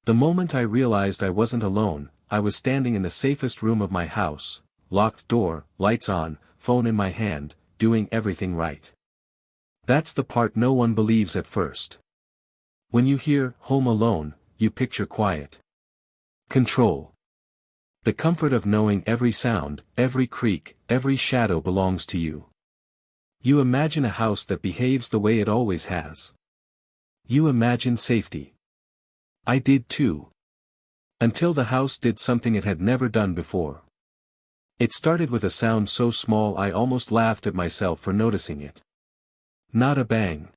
The moment I realized I wasn't alone, I was standing in the safest room of my house, locked door, lights on, phone in my hand, doing everything right. That's the part no one believes at first. When you hear "home alone," you picture quiet. Control. The comfort of knowing every sound, every creak, every shadow belongs to you. You imagine a house that behaves the way it always has. You imagine safety. I did too. Until the house did something it had never done before. It started with a sound so small I almost laughed at myself for noticing it. Not a bang.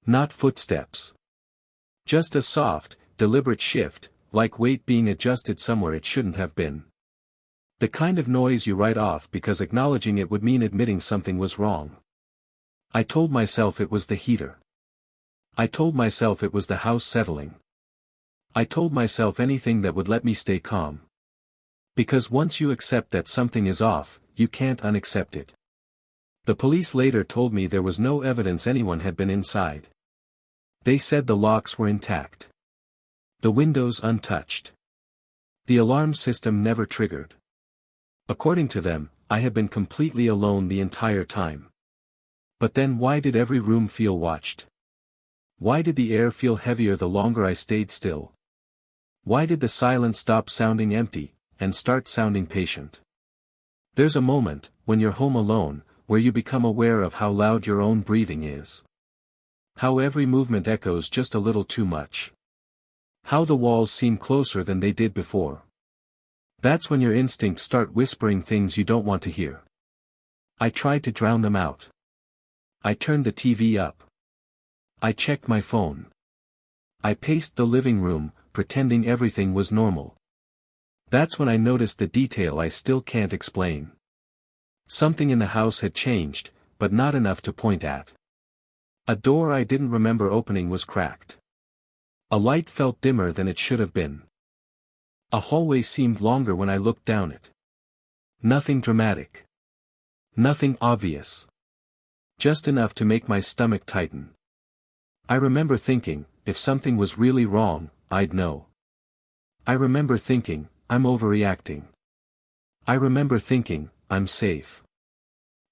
Not footsteps. Just a soft, deliberate shift, like weight being adjusted somewhere it shouldn't have been. The kind of noise you write off because acknowledging it would mean admitting something was wrong. I told myself it was the heater. I told myself it was the house settling. I told myself anything that would let me stay calm. Because once you accept that something is off, you can't unaccept it. The police later told me there was no evidence anyone had been inside. They said the locks were intact. The windows untouched. The alarm system never triggered. According to them, I had been completely alone the entire time. But then why did every room feel watched? Why did the air feel heavier the longer I stayed still? Why did the silence stop sounding empty, and start sounding patient? There's a moment, when you're home alone, where you become aware of how loud your own breathing is. How every movement echoes just a little too much. How the walls seem closer than they did before. That's when your instincts start whispering things you don't want to hear. I tried to drown them out. I turned the TV up. I checked my phone. I paced the living room, pretending everything was normal. That's when I noticed the detail I still can't explain. Something in the house had changed, but not enough to point at. A door I didn't remember opening was cracked. A light felt dimmer than it should have been. A hallway seemed longer when I looked down it. Nothing dramatic. Nothing obvious. Just enough to make my stomach tighten. I remember thinking, if something was really wrong, I'd know. I remember thinking, I'm overreacting. I remember thinking, I'm safe.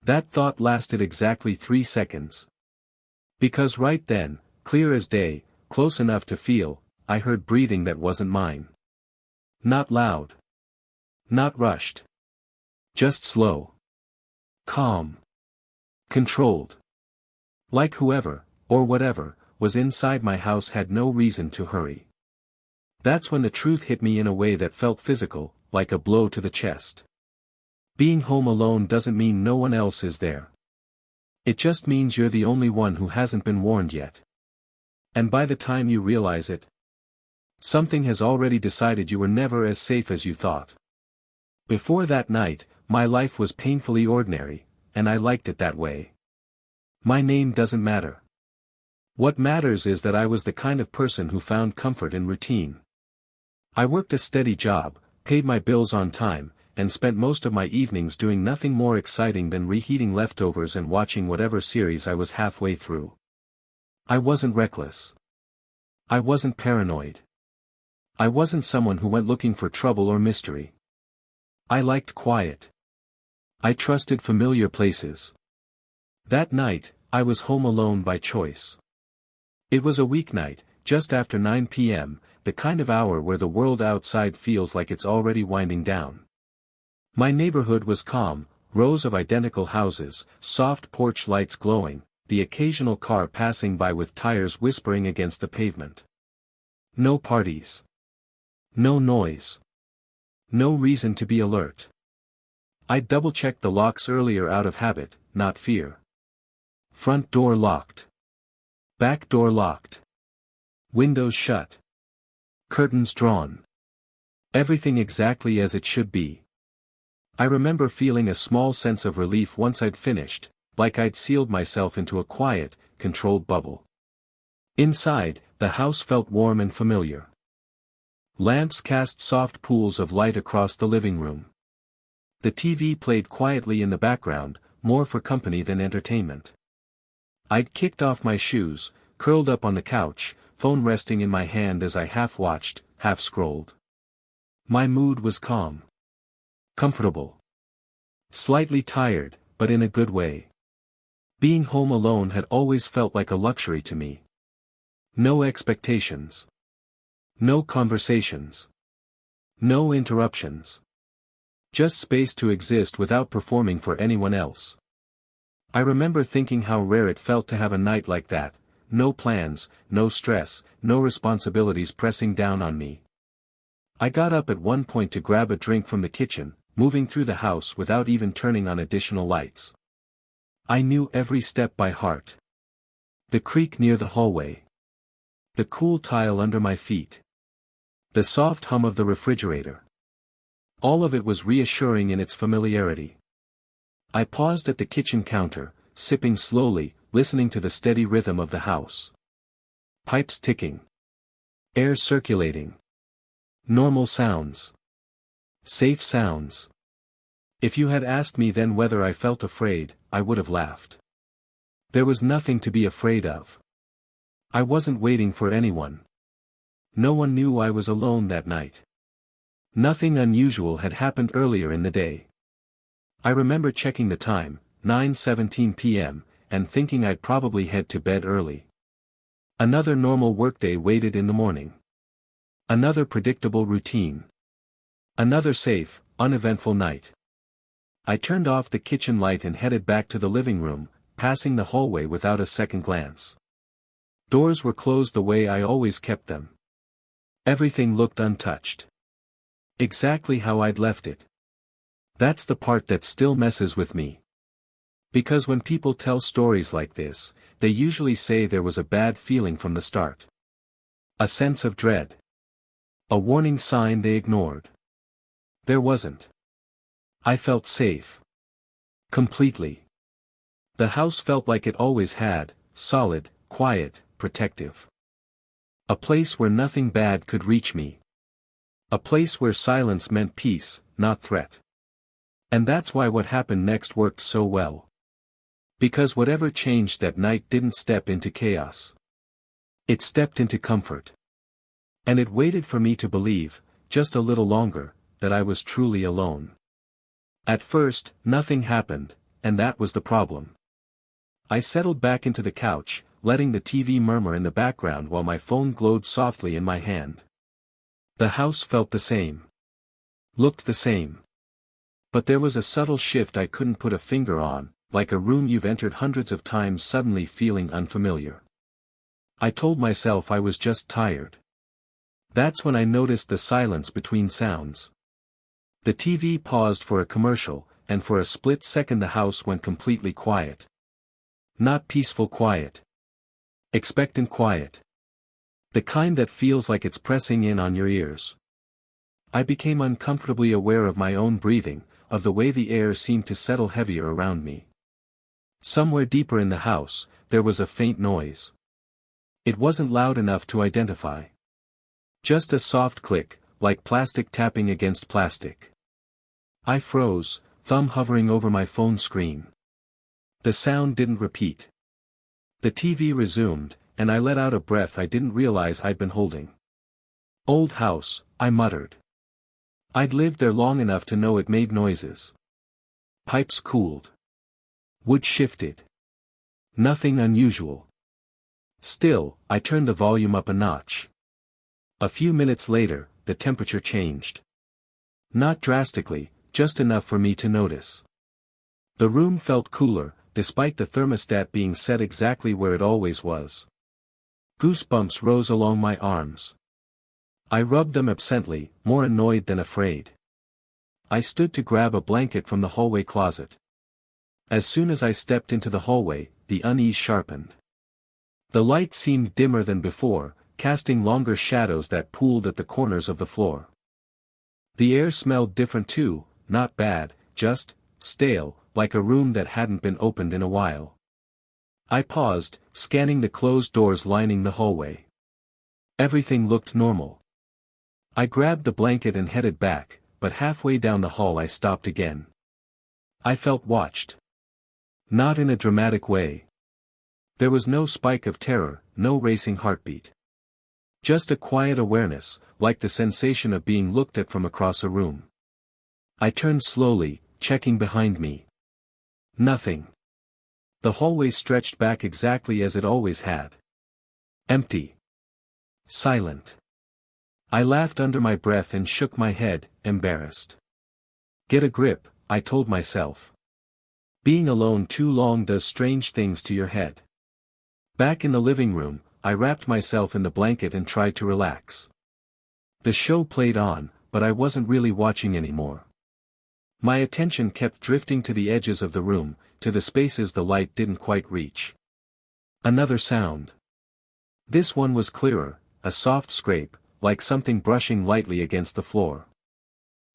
That thought lasted exactly 3 seconds. Because right then, clear as day, close enough to feel, I heard breathing that wasn't mine. Not loud. Not rushed. Just slow. Calm. Controlled. Like whoever, or whatever, was inside my house had no reason to hurry. That's when the truth hit me in a way that felt physical, like a blow to the chest. Being home alone doesn't mean no one else is there. It just means you're the only one who hasn't been warned yet. And by the time you realize it, something has already decided you were never as safe as you thought. Before that night, my life was painfully ordinary, and I liked it that way. My name doesn't matter. What matters is that I was the kind of person who found comfort in routine. I worked a steady job, paid my bills on time, and spent most of my evenings doing nothing more exciting than reheating leftovers and watching whatever series I was halfway through. I wasn't reckless. I wasn't paranoid. I wasn't someone who went looking for trouble or mystery. I liked quiet. I trusted familiar places. That night, I was home alone by choice. It was a weeknight, just after 9 p.m., the kind of hour where the world outside feels like it's already winding down. My neighborhood was calm, rows of identical houses, soft porch lights glowing, the occasional car passing by with tires whispering against the pavement. No parties. No noise. No reason to be alert. I double-checked the locks earlier out of habit, not fear. Front door locked. Back door locked. Windows shut. Curtains drawn. Everything exactly as it should be. I remember feeling a small sense of relief once I'd finished, like I'd sealed myself into a quiet, controlled bubble. Inside, the house felt warm and familiar. Lamps cast soft pools of light across the living room. The TV played quietly in the background, more for company than entertainment. I'd kicked off my shoes, curled up on the couch, phone resting in my hand as I half watched, half-scrolled. My mood was calm. Comfortable. Slightly tired, but in a good way. Being home alone had always felt like a luxury to me. No expectations. No conversations. No interruptions. Just space to exist without performing for anyone else. I remember thinking how rare it felt to have a night like that, no plans, no stress, no responsibilities pressing down on me. I got up at one point to grab a drink from the kitchen, moving through the house without even turning on additional lights. I knew every step by heart. The creak near the hallway. The cool tile under my feet. The soft hum of the refrigerator. All of it was reassuring in its familiarity. I paused at the kitchen counter, sipping slowly, listening to the steady rhythm of the house. Pipes ticking. Air circulating. Normal sounds. Safe sounds. If you had asked me then whether I felt afraid, I would have laughed. There was nothing to be afraid of. I wasn't waiting for anyone. No one knew I was alone that night. Nothing unusual had happened earlier in the day. I remember checking the time, 9:17 p.m., and thinking I'd probably head to bed early. Another normal workday waited in the morning. Another predictable routine. Another safe, uneventful night. I turned off the kitchen light and headed back to the living room, passing the hallway without a second glance. Doors were closed the way I always kept them. Everything looked untouched. Exactly how I'd left it. That's the part that still messes with me. Because when people tell stories like this, they usually say there was a bad feeling from the start. A sense of dread. A warning sign they ignored. There wasn't. I felt safe. Completely. The house felt like it always had, solid, quiet, protective. A place where nothing bad could reach me. A place where silence meant peace, not threat. And that's why what happened next worked so well. Because whatever changed that night didn't step into chaos. It stepped into comfort. And it waited for me to believe, just a little longer, that I was truly alone. At first, nothing happened, and that was the problem. I settled back into the couch, letting the TV murmur in the background while my phone glowed softly in my hand. The house felt the same. Looked the same. But there was a subtle shift I couldn't put a finger on, like a room you've entered hundreds of times suddenly feeling unfamiliar. I told myself I was just tired. That's when I noticed the silence between sounds. The TV paused for a commercial, and for a split second the house went completely quiet. Not peaceful quiet. Expectant quiet. The kind that feels like it's pressing in on your ears. I became uncomfortably aware of my own breathing, of the way the air seemed to settle heavier around me. Somewhere deeper in the house, there was a faint noise. It wasn't loud enough to identify. Just a soft click, like plastic tapping against plastic. I froze, thumb hovering over my phone screen. The sound didn't repeat. The TV resumed, and I let out a breath I didn't realize I'd been holding. Old house, I muttered. I'd lived there long enough to know it made noises. Pipes cooled. Wood shifted. Nothing unusual. Still, I turned the volume up a notch. A few minutes later, the temperature changed. Not drastically, just enough for me to notice. The room felt cooler, despite the thermostat being set exactly where it always was. Goosebumps rose along my arms. I rubbed them absently, more annoyed than afraid. I stood to grab a blanket from the hallway closet. As soon as I stepped into the hallway, the unease sharpened. The light seemed dimmer than before, casting longer shadows that pooled at the corners of the floor. The air smelled different too, not bad, just stale, like a room that hadn't been opened in a while. I paused, scanning the closed doors lining the hallway. Everything looked normal. I grabbed the blanket and headed back, but halfway down the hall I stopped again. I felt watched. Not in a dramatic way. There was no spike of terror, no racing heartbeat. Just a quiet awareness, like the sensation of being looked at from across a room. I turned slowly, checking behind me. Nothing. The hallway stretched back exactly as it always had. Empty. Silent. I laughed under my breath and shook my head, embarrassed. Get a grip, I told myself. Being alone too long does strange things to your head. Back in the living room, I wrapped myself in the blanket and tried to relax. The show played on, but I wasn't really watching anymore. My attention kept drifting to the edges of the room, to the spaces the light didn't quite reach. Another sound. This one was clearer, a soft scrape, like something brushing lightly against the floor.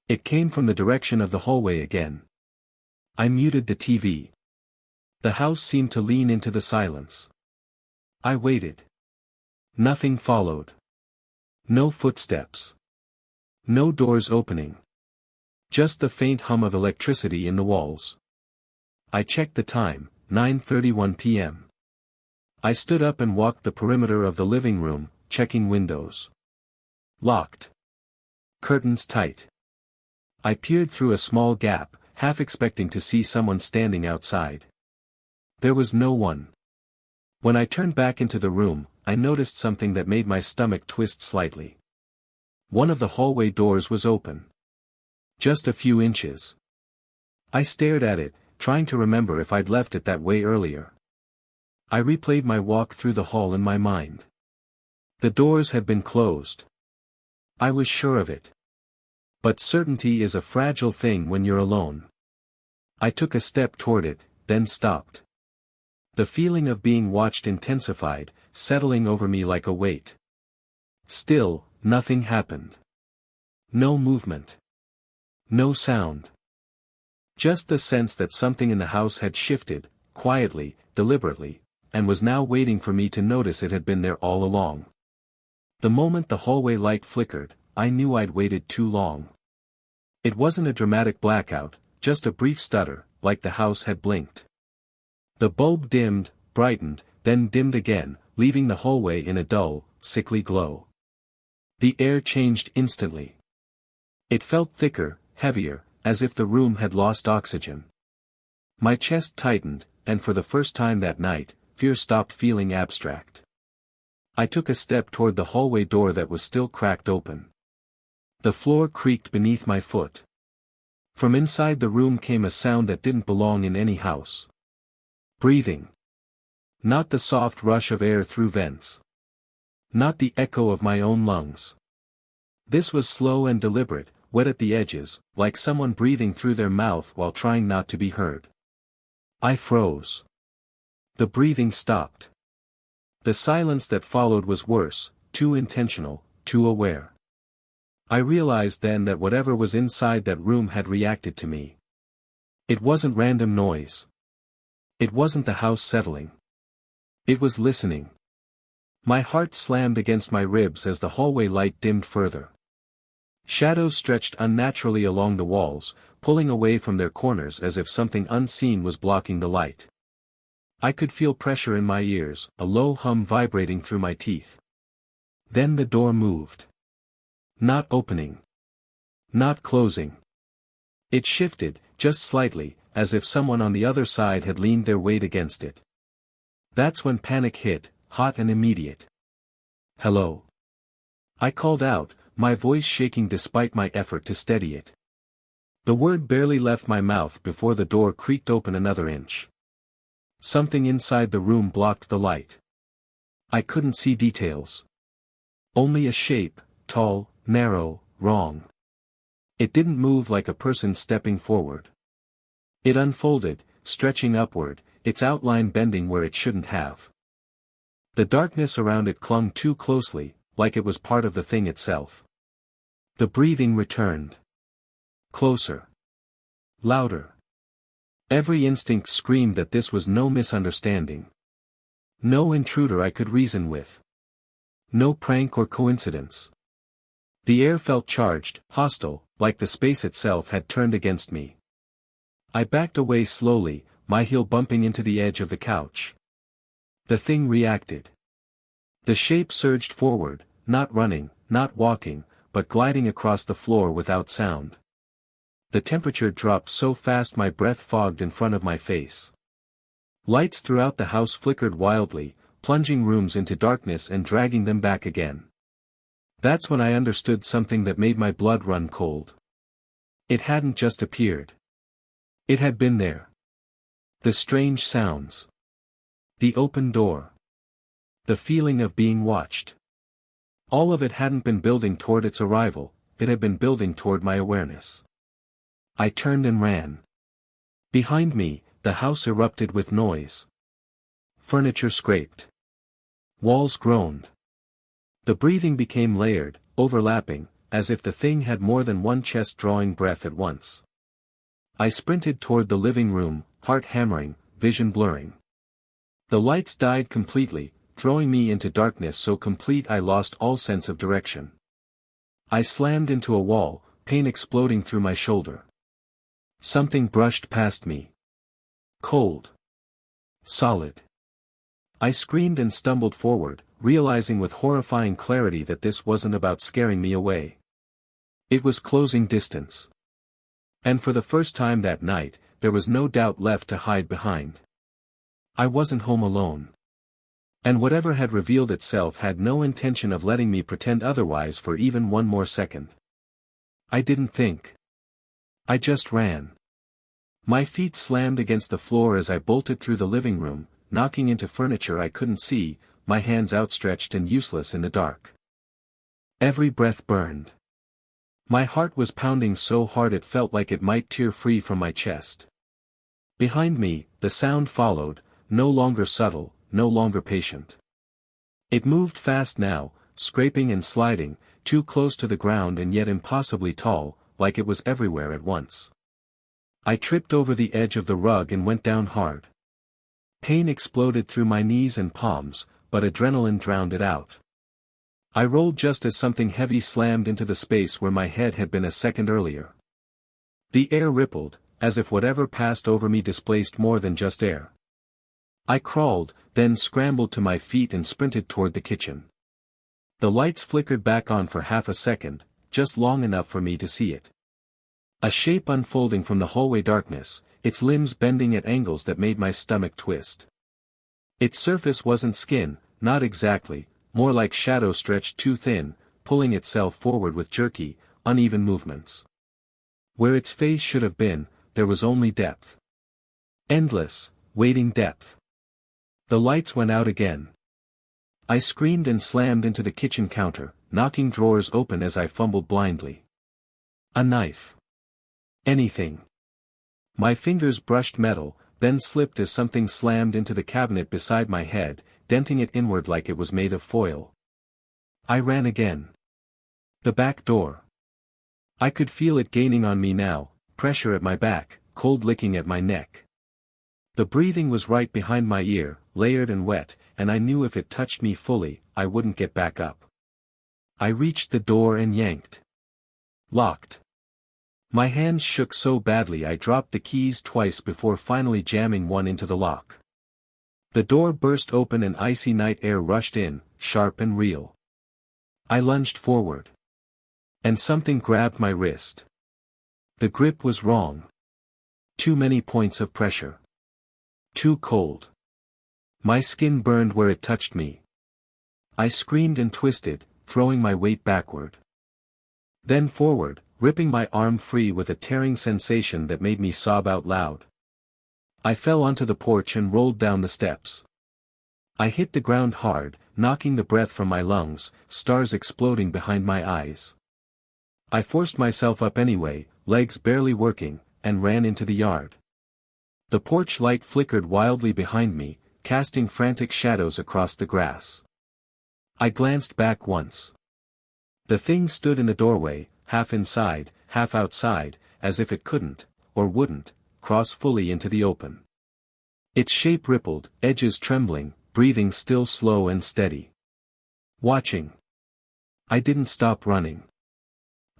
It came from the direction of the hallway again. I muted the TV. The house seemed to lean into the silence. I waited. Nothing followed. No footsteps. No doors opening. Just the faint hum of electricity in the walls. I checked the time, 9:31 p.m. I stood up and walked the perimeter of the living room, checking windows. Locked. Curtains tight. I peered through a small gap, half expecting to see someone standing outside. There was no one. When I turned back into the room, I noticed something that made my stomach twist slightly. One of the hallway doors was open. Just a few inches. I stared at it, trying to remember if I'd left it that way earlier. I replayed my walk through the hall in my mind. The doors had been closed. I was sure of it. But certainty is a fragile thing when you're alone. I took a step toward it, then stopped. The feeling of being watched intensified, settling over me like a weight. Still, nothing happened. No movement. No sound. Just the sense that something in the house had shifted, quietly, deliberately, and was now waiting for me to notice it had been there all along. The moment the hallway light flickered, I knew I'd waited too long. It wasn't a dramatic blackout, just a brief stutter, like the house had blinked. The bulb dimmed, brightened, then dimmed again, leaving the hallway in a dull, sickly glow. The air changed instantly. It felt thicker, heavier, as if the room had lost oxygen. My chest tightened, and for the first time that night, fear stopped feeling abstract. I took a step toward the hallway door that was still cracked open. The floor creaked beneath my foot. From inside the room came a sound that didn't belong in any house. Breathing. Not the soft rush of air through vents. Not the echo of my own lungs. This was slow and deliberate, wet at the edges, like someone breathing through their mouth while trying not to be heard. I froze. The breathing stopped. The silence that followed was worse, too intentional, too aware. I realized then that whatever was inside that room had reacted to me. It wasn't random noise. It wasn't the house settling. It was listening. My heart slammed against my ribs as the hallway light dimmed further. Shadows stretched unnaturally along the walls, pulling away from their corners as if something unseen was blocking the light. I could feel pressure in my ears, a low hum vibrating through my teeth. Then the door moved. Not opening. Not closing. It shifted, just slightly, as if someone on the other side had leaned their weight against it. That's when panic hit, hot and immediate. Hello. I called out, my voice shaking despite my effort to steady it. The word barely left my mouth before the door creaked open another inch. Something inside the room blocked the light. I couldn't see details. Only a shape, tall, narrow, wrong. It didn't move like a person stepping forward. It unfolded, stretching upward, its outline bending where it shouldn't have. The darkness around it clung too closely, like it was part of the thing itself. The breathing returned. Closer. Louder. Every instinct screamed that this was no misunderstanding. No intruder I could reason with. No prank or coincidence. The air felt charged, hostile, like the space itself had turned against me. I backed away slowly, my heel bumping into the edge of the couch. The thing reacted. The shape surged forward, not running, not walking, but gliding across the floor without sound. The temperature dropped so fast my breath fogged in front of my face. Lights throughout the house flickered wildly, plunging rooms into darkness and dragging them back again. That's when I understood something that made my blood run cold. It hadn't just appeared. It had been there. The strange sounds. The open door. The feeling of being watched. All of it hadn't been building toward its arrival, it had been building toward my awareness. I turned and ran. Behind me, the house erupted with noise. Furniture scraped. Walls groaned. The breathing became layered, overlapping, as if the thing had more than one chest drawing breath at once. I sprinted toward the living room, heart hammering, vision blurring. The lights died completely, throwing me into darkness so complete I lost all sense of direction. I slammed into a wall, pain exploding through my shoulder. Something brushed past me. Cold. Solid. I screamed and stumbled forward, realizing with horrifying clarity that this wasn't about scaring me away. It was closing distance. And for the first time that night, there was no doubt left to hide behind. I wasn't home alone. And whatever had revealed itself had no intention of letting me pretend otherwise for even one more second. I didn't think. I just ran. My feet slammed against the floor as I bolted through the living room, knocking into furniture I couldn't see, my hands outstretched and useless in the dark. Every breath burned. My heart was pounding so hard it felt like it might tear free from my chest. Behind me, the sound followed, no longer subtle, no longer patient. It moved fast now, scraping and sliding, too close to the ground and yet impossibly tall, like it was everywhere at once. I tripped over the edge of the rug and went down hard. Pain exploded through my knees and palms, but adrenaline drowned it out. I rolled just as something heavy slammed into the space where my head had been a second earlier. The air rippled, as if whatever passed over me displaced more than just air. I crawled, then scrambled to my feet and sprinted toward the kitchen. The lights flickered back on for half a second, just long enough for me to see it. A shape unfolding from the hallway darkness, its limbs bending at angles that made my stomach twist. Its surface wasn't skin, not exactly, more like shadow stretched too thin, pulling itself forward with jerky, uneven movements. Where its face should have been, there was only depth. Endless, waiting depth. The lights went out again. I screamed and slammed into the kitchen counter, knocking drawers open as I fumbled blindly. A knife. Anything. My fingers brushed metal, then slipped as something slammed into the cabinet beside my head, denting it inward like it was made of foil. I ran again. The back door. I could feel it gaining on me now, pressure at my back, cold licking at my neck. The breathing was right behind my ear, layered and wet, and I knew if it touched me fully, I wouldn't get back up. I reached the door and yanked. Locked. My hands shook so badly I dropped the keys twice before finally jamming one into the lock. The door burst open and icy night air rushed in, sharp and real. I lunged forward. And something grabbed my wrist. The grip was wrong. Too many points of pressure. Too cold. My skin burned where it touched me. I screamed and twisted, throwing my weight backward. Then forward, ripping my arm free with a tearing sensation that made me sob out loud. I fell onto the porch and rolled down the steps. I hit the ground hard, knocking the breath from my lungs, stars exploding behind my eyes. I forced myself up anyway, legs barely working, and ran into the yard. The porch light flickered wildly behind me, casting frantic shadows across the grass. I glanced back once. The thing stood in the doorway, half inside, half outside, as if it couldn't, or wouldn't, cross fully into the open. Its shape rippled, edges trembling, breathing still slow and steady. Watching. I didn't stop running.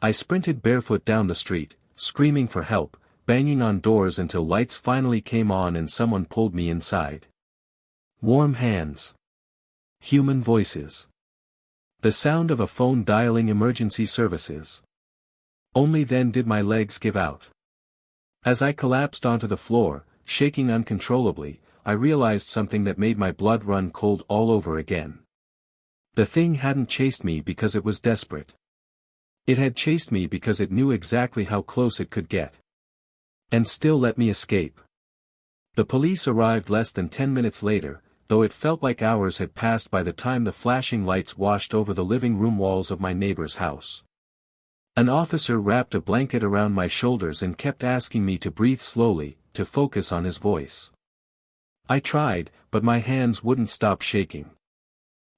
I sprinted barefoot down the street, screaming for help, banging on doors until lights finally came on and someone pulled me inside. Warm hands. Human voices. The sound of a phone dialing emergency services. Only then did my legs give out. As I collapsed onto the floor, shaking uncontrollably, I realized something that made my blood run cold all over again. The thing hadn't chased me because it was desperate. It had chased me because it knew exactly how close it could get. And still let me escape. The police arrived less than 10 minutes later, though it felt like hours had passed by the time the flashing lights washed over the living room walls of my neighbor's house. An officer wrapped a blanket around my shoulders and kept asking me to breathe slowly, to focus on his voice. I tried, but my hands wouldn't stop shaking.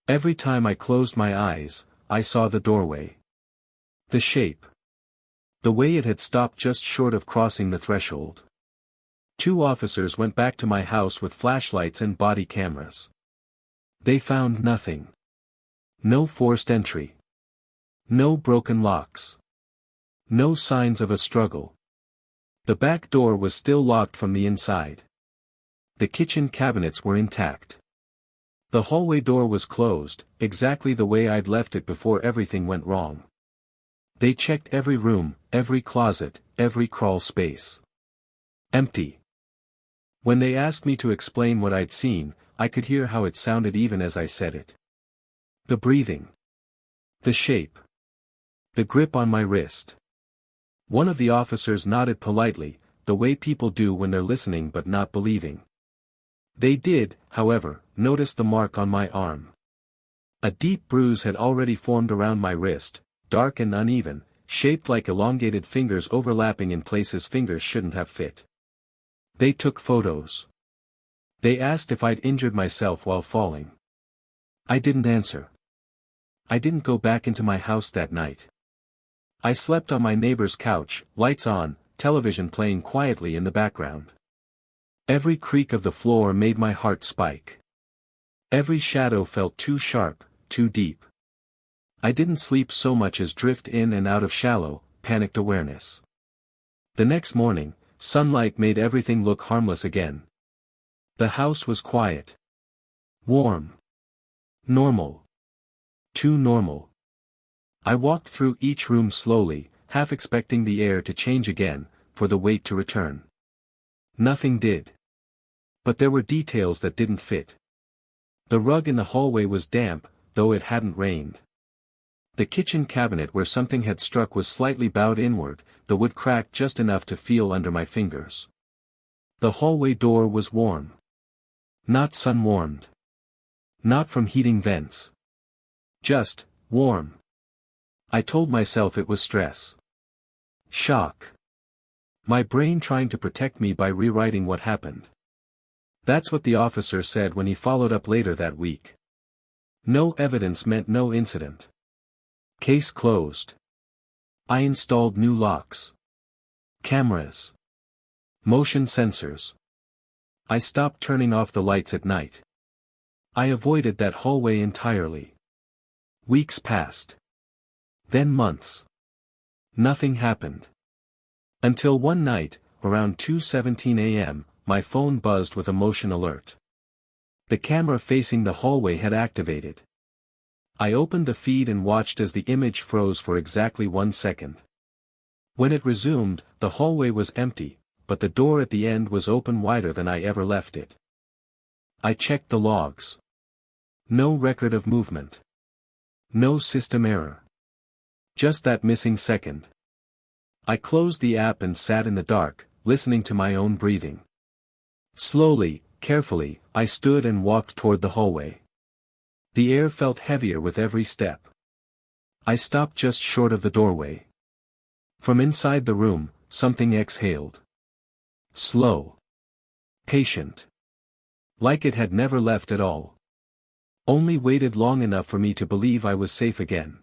Every time I closed my eyes, I saw the doorway. The shape. The way it had stopped just short of crossing the threshold. 2 officers went back to my house with flashlights and body cameras. They found nothing. No forced entry. No broken locks. No signs of a struggle. The back door was still locked from the inside. The kitchen cabinets were intact. The hallway door was closed, exactly the way I'd left it before everything went wrong. They checked every room, every closet, every crawl space. Empty. When they asked me to explain what I'd seen, I could hear how it sounded even as I said it. The breathing. The shape. The grip on my wrist. One of the officers nodded politely, the way people do when they're listening but not believing. They did, however, notice the mark on my arm. A deep bruise had already formed around my wrist, dark and uneven, shaped like elongated fingers overlapping in places fingers shouldn't have fit. They took photos. They asked if I'd injured myself while falling. I didn't answer. I didn't go back into my house that night. I slept on my neighbor's couch, lights on, television playing quietly in the background. Every creak of the floor made my heart spike. Every shadow felt too sharp, too deep. I didn't sleep so much as drift in and out of shallow, panicked awareness. The next morning, sunlight made everything look harmless again. The house was quiet. Warm. Normal. Too normal. I walked through each room slowly, half expecting the air to change again, for the weight to return. Nothing did. But there were details that didn't fit. The rug in the hallway was damp, though it hadn't rained. The kitchen cabinet where something had struck was slightly bowed inward, the wood cracked just enough to feel under my fingers. The hallway door was warm. Not sun-warmed. Not from heating vents. Just, warm. I told myself it was stress. Shock. My brain trying to protect me by rewriting what happened. That's what the officer said when he followed up later that week. No evidence meant no incident. Case closed. I installed new locks. Cameras. Motion sensors. I stopped turning off the lights at night. I avoided that hallway entirely. Weeks passed. Then months. Nothing happened. Until one night, around 2:17 a.m., my phone buzzed with a motion alert. The camera facing the hallway had activated. I opened the feed and watched as the image froze for exactly 1 second. When it resumed, the hallway was empty, but the door at the end was open wider than I ever left it. I checked the logs. No record of movement. No system error. Just that missing second. I closed the app and sat in the dark, listening to my own breathing. Slowly, carefully, I stood and walked toward the hallway. The air felt heavier with every step. I stopped just short of the doorway. From inside the room, something exhaled. Slow. Patient. Like it had never left at all. Only waited long enough for me to believe I was safe again.